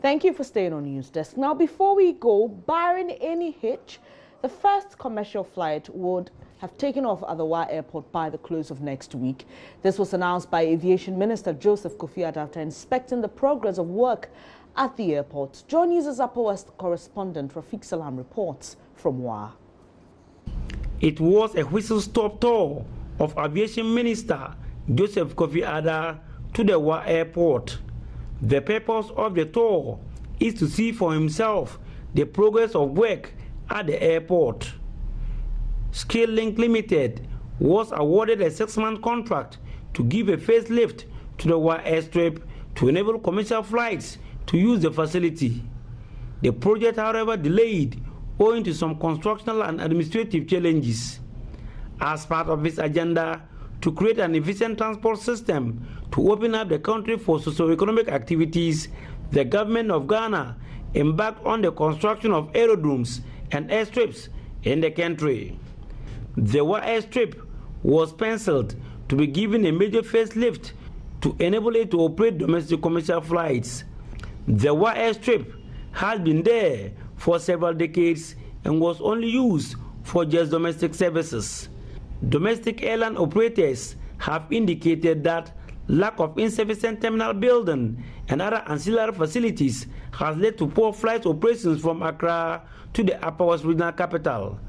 Thank you for staying on News Desk. Now, before we go, barring any hitch, the first commercial flight would have taken off at the Wa Airport by the close of next week. This was announced by Aviation Minister Joseph Kofi Adda after inspecting the progress of work at the airport. JoyNews' Upper West correspondent Rafiq Salam reports from Wa. It was a whistle-stop tour of Aviation Minister Joseph Kofi Adda to the Wa Airport. The purpose of the tour is to see for himself the progress of work at the airport. ScaleLink Limited was awarded a 6-month contract to give a facelift to the Wa airstrip to enable commercial flights to use the facility. The project, however, delayed owing to some constructional and administrative challenges. As part of its agenda to create an efficient transport system to open up the country for socio-economic activities, the government of Ghana embarked on the construction of aerodromes and airstrips in the country. The Wa airstrip was penciled to be given a major facelift to enable it to operate domestic commercial flights. The Wa airstrip had been there for several decades and was only used for just domestic services. Domestic airline operators have indicated that lack of insufficient terminal building and other ancillary facilities has led to poor flight operations from Accra to the Upper West Regional Capital.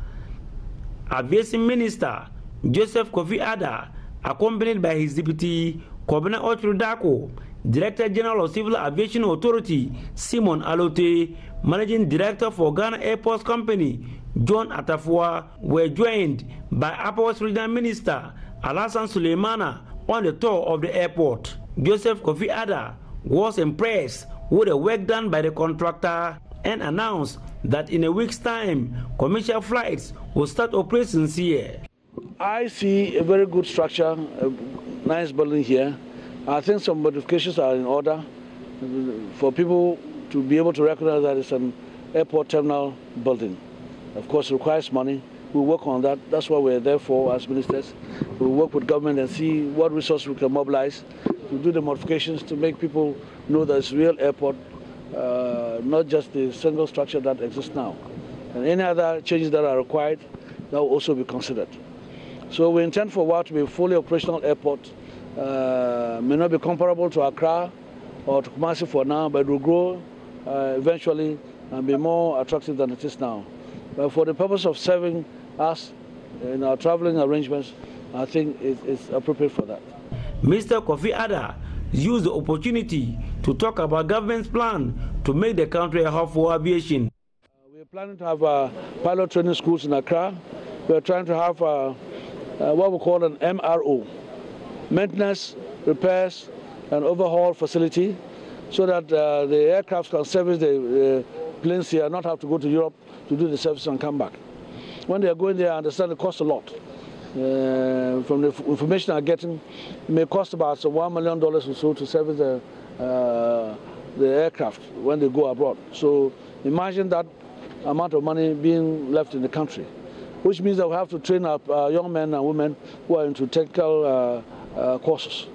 Aviation Minister Joseph Kofi Adda, accompanied by his deputy, Kobina Ochudako, Director General of Civil Aviation Authority, Simon Alote, Managing Director for Ghana Airports Company, John Atafua, were joined by Upper West Regional Minister Alassane Suleimana on the tour of the airport. Joseph Kofi Adda was impressed with the work done by the contractor and announced that in a week's time, commercial flights will start operations here. I see a very good structure, a nice building here. I think some modifications are in order for people to be able to recognize that it's an airport terminal building. Of course, it requires money. We'll work on that. That's what we're there for as ministers. We'll work with government and see what resources we can mobilize to do the modifications to make people know that it's a real airport, not just the single structure that exists now. And any other changes that are required, that will also be considered. So we intend for Wa to be a fully operational airport. May not be comparable to Accra or to Kumasi for now, but it will grow eventually and be more attractive than it is now. But for the purpose of serving us in our traveling arrangements, I think it's appropriate for that. Mr. Kofi Adda used the opportunity to talk about government's plan to make the country a hub for aviation. We're planning to have pilot training schools in Accra. We're trying to have what we call an MRO, maintenance, repairs, and overhaul facility, so that the aircraft can service the planes here, not have to go to Europe to do the service and come back. When they are going there, I understand it costs a lot. From the information I'm getting, it may cost about $1 million or so to service the aircraft when they go abroad. So imagine that amount of money being left in the country, which means that we have to train up young men and women who are into technical courses.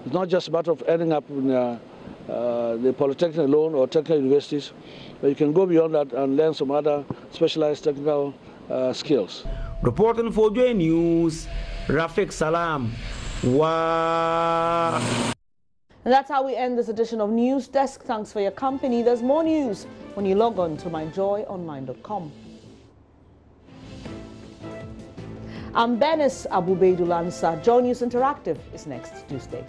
It's not just a matter of ending up in the Polytechnic alone or technical universities, but you can go beyond that and learn some other specialized technical skills. Reporting for JoyNews, Rafiq Salam. Wow. And that's how we end this edition of News Desk. Thanks for your company. There's more news when you log on to myjoyonline.com. I'm Benis Abubeidul-Ansah. JoyNews Interactive is next Tuesday.